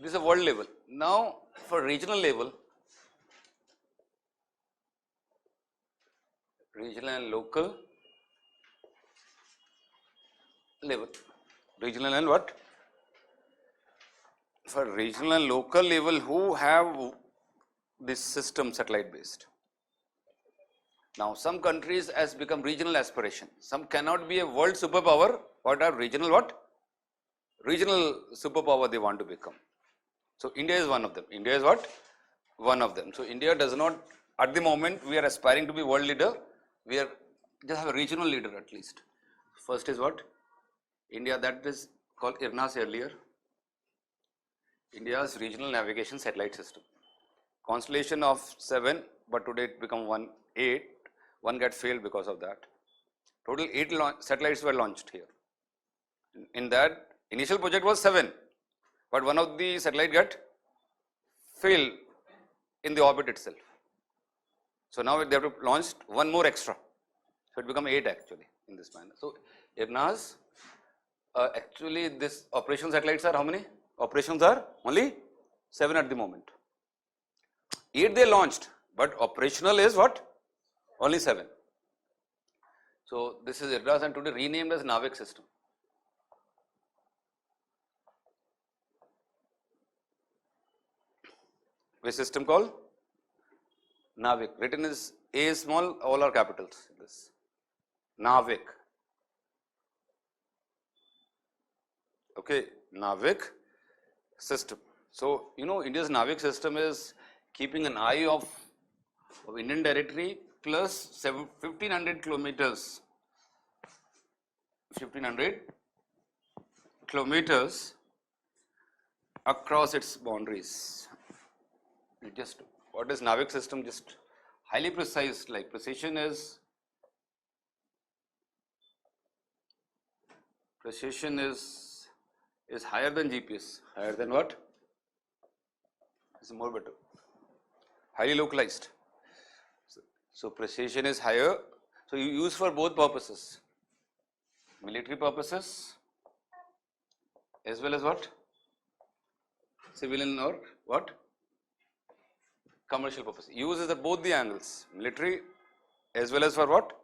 This is a world level. Now for regional level, regional and local level, regional and what? For regional and local level, who have this system satellite based? Now some countries has become regional aspiration. Some cannot be a world superpower, but are regional what? Regional superpower they want to become. So India is one of them. India is what? One of them. So India does not, at the moment we are aspiring to be world leader. We are just have a regional leader at least. First is what? India, that is called IRNSS earlier. India's regional navigation satellite system. Constellation of 7, but today it become 8. One got failed because of that. Total 8 satellites were launched here. In that, initial project was 7, but one of the satellite got failed in the orbit itself. So now they have to launch one more extra. So it become 8 actually in this manner. So IRNSS, actually this operational satellites are how many? Operations are only 7 at the moment. 8 they launched, but operational is what? Only 7. So this is IRNSS and today renamed as NAVIC system. Which system called? NAVIC. Written is A is small, all are capitals. This NAVIC. Okay, NAVIC system. So you know India's NAVIC system is keeping an eye of Indian territory plus 1500 kilometers. 1500 kilometers across its boundaries. It just, what is NAVIC system? Just highly precise, like precision is higher than GPS. Higher than what? It's more better. Highly localized. So precision is higher. So you use for both purposes. Military purposes as well as what? Civilian or what? Commercial purpose. Uses at both the angles. Military as well as for what?